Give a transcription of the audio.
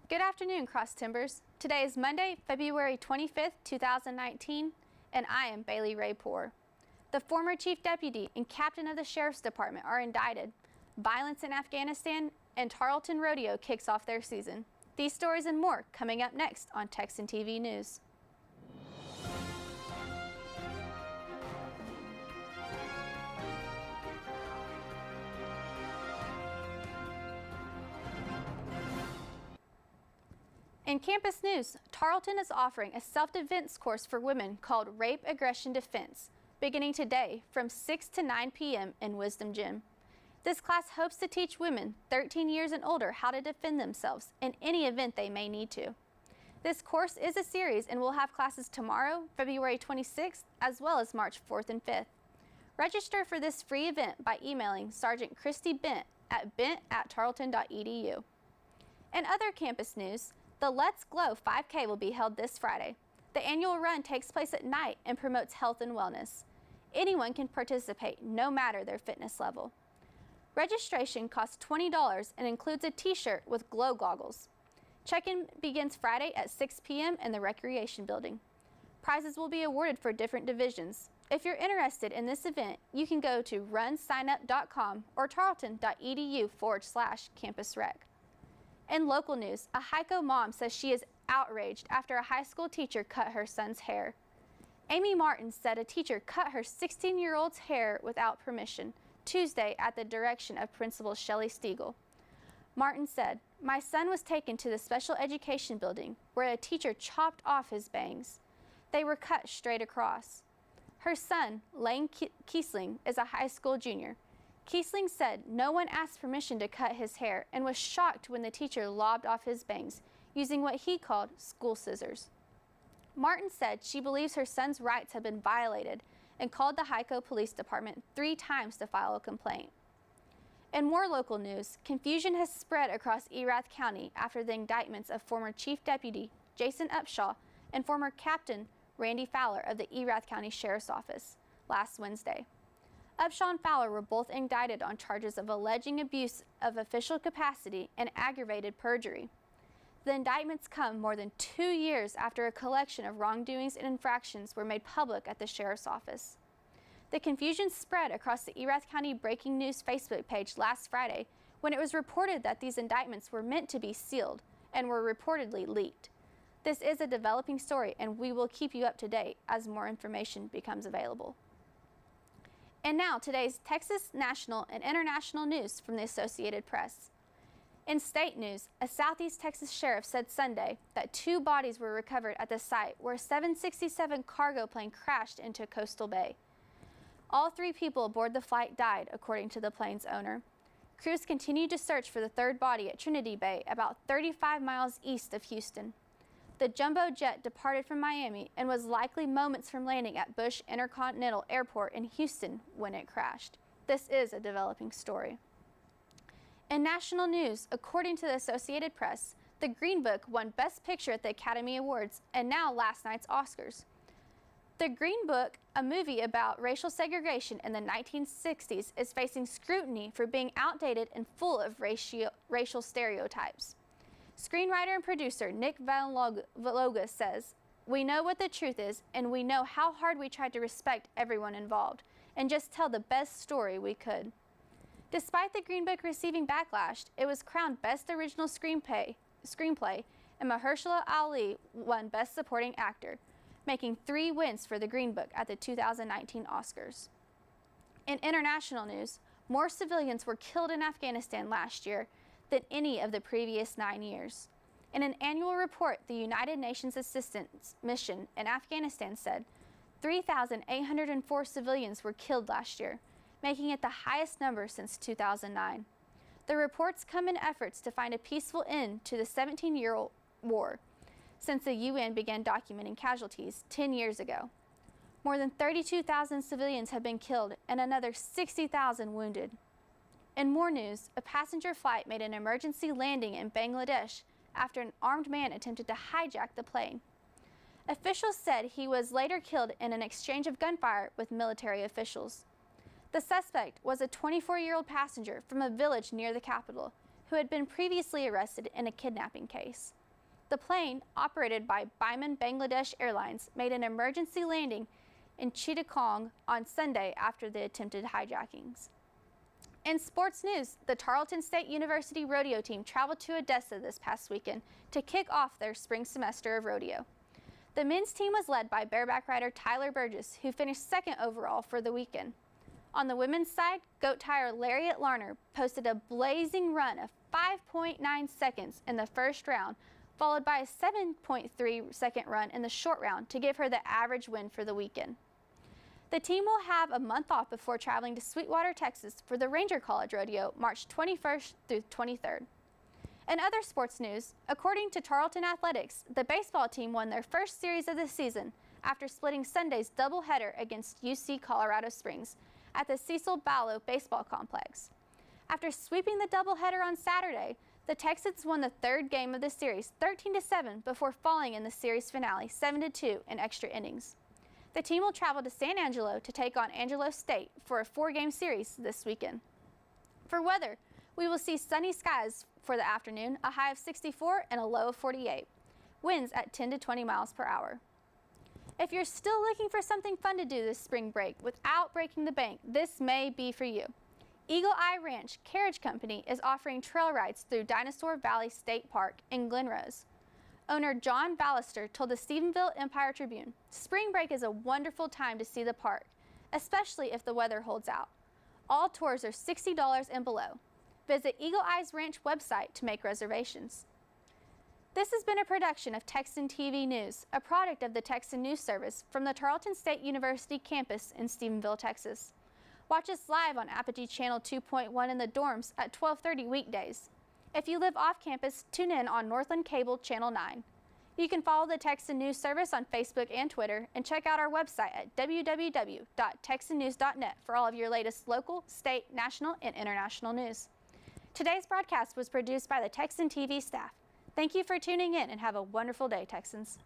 Good afternoon, Cross Timbers. Today is Monday, February 25th, 2019, and I am Bailey Rae Poer. The former Chief Deputy and Captain of the Sheriff's Department are indicted. Violence in Afghanistan and Tarleton Rodeo kicks off their season. These stories and more coming up next on Texan TV News. In campus news, Tarleton is offering a self-defense course for women called Rape Aggression Defense, beginning today from 6 to 9 p.m. in Wisdom Gym. This class hopes to teach women 13 years and older how to defend themselves in any event they may need to. This course is a series and will have classes tomorrow, February 26th, as well as March 4th and 5th. Register for this free event by emailing Sergeant Christy Bent at bent@tarleton.edu. In other campus news, the Let's Glow 5K will be held this Friday. The annual run takes place at night and promotes health and wellness. Anyone can participate, no matter their fitness level. Registration costs $20 and includes a t-shirt with glow goggles. Check-in begins Friday at 6 p.m. in the Recreation Building. Prizes will be awarded for different divisions. If you're interested in this event, you can go to runsignup.com or tarleton.edu/campusrec. In local news, a Hico mom says she is outraged after a high school teacher cut her son's hair. Amy Martin said a teacher cut her 16-year-old's hair without permission Tuesday at the direction of Principal Shelley Stiegel. Martin said, "My son was taken to the special education building where a teacher chopped off his bangs. They were cut straight across." Her son, Lane Kiesling, is a high school junior. Kiesling said no one asked permission to cut his hair and was shocked when the teacher lobbed off his bangs using what he called school scissors. Martin said she believes her son's rights have been violated and called the Hico Police Department 3 times to file a complaint. In more local news, confusion has spread across Erath County after the indictments of former Chief Deputy Jason Upshaw and former Captain Randy Fowler of the Erath County Sheriff's Office last Wednesday. Upshaw and Fowler were both indicted on charges of alleging abuse of official capacity and aggravated perjury. The indictments come more than 2 years after a collection of wrongdoings and infractions were made public at the Sheriff's Office. The confusion spread across the Erath County Breaking News Facebook page last Friday when it was reported that these indictments were meant to be sealed and were reportedly leaked. This is a developing story, and we will keep you up to date as more information becomes available. And now, today's Texas national and international news from the Associated Press. In state news, a Southeast Texas sheriff said Sunday that 2 bodies were recovered at the site where a 767 cargo plane crashed into Coastal Bay. All 3 people aboard the flight died, according to the plane's owner. Crews continued to search for the 3rd body at Trinity Bay, about 35 miles east of Houston. The jumbo jet departed from Miami and was likely moments from landing at Bush Intercontinental Airport in Houston when it crashed. This is a developing story. In national news, according to the Associated Press, The Green Book won Best Picture at the Academy Awards and now last night's Oscars. The Green Book, a movie about racial segregation in the 1960s, is facing scrutiny for being outdated and full of racial stereotypes. Screenwriter and producer Nick Vallaloga says, "We know what the truth is, and we know how hard we tried to respect everyone involved and just tell the best story we could." Despite the Green Book receiving backlash, it was crowned Best Original Screenplay, and Mahershala Ali won Best Supporting Actor, making 3 wins for the Green Book at the 2019 Oscars. In international news, more civilians were killed in Afghanistan last year than any of the previous 9 years. In an annual report, the United Nations Assistance Mission in Afghanistan said 3,804 civilians were killed last year, making it the highest number since 2009. The reports come in efforts to find a peaceful end to the 17-year war since the UN began documenting casualties 10 years ago. More than 32,000 civilians have been killed and another 60,000 wounded. In more news, a passenger flight made an emergency landing in Bangladesh after an armed man attempted to hijack the plane. Officials said he was later killed in an exchange of gunfire with military officials. The suspect was a 24-year-old passenger from a village near the capital who had been previously arrested in a kidnapping case. The plane, operated by Biman Bangladesh Airlines, made an emergency landing in Chittagong on Sunday after the attempted hijackings. In sports news, the Tarleton State University rodeo team traveled to Odessa this past weekend to kick off their spring semester of rodeo. The men's team was led by bareback rider Tyler Burgess, who finished second overall for the weekend. On the women's side, goat tire Lariat Larner posted a blazing run of 5.9 seconds in the first round, followed by a 7.3 second run in the short round to give her the average win for the weekend. The team will have a month off before traveling to Sweetwater, Texas for the Ranger College Rodeo March 21st through 23rd. In other sports news, according to Tarleton Athletics, the baseball team won their first series of the season after splitting Sunday's doubleheader against UC Colorado Springs at the Cecil Ballo Baseball Complex. After sweeping the doubleheader on Saturday, the Texans won the third game of the series 13-7 before falling in the series finale 7-2 in extra innings. The team will travel to San Angelo to take on Angelo State for a 4-game series this weekend. For weather, we will see sunny skies for the afternoon, a high of 64 and a low of 48. Winds at 10 to 20 miles per hour. If you're still looking for something fun to do this spring break without breaking the bank, this may be for you. Eagle Eye Ranch Carriage Company is offering trail rides through Dinosaur Valley State Park in Glen Rose. Owner John Ballister told the Stephenville Empire Tribune, "Spring break is a wonderful time to see the park, especially if the weather holds out. All tours are $60 and below. Visit Eagle Eye's Ranch website to make reservations." This has been a production of Texan TV News, a product of the Texan News Service from the Tarleton State University campus in Stephenville, Texas. Watch us live on Apogee Channel 2.1 in the dorms at 12:30 weekdays. If you live off campus, tune in on Northland Cable Channel 9. You can follow the Texan News Service on Facebook and Twitter, and check out our website at www.texannews.net for all of your latest local, state, national, and international news. Today's broadcast was produced by the Texan TV staff. Thank you for tuning in and have a wonderful day, Texans.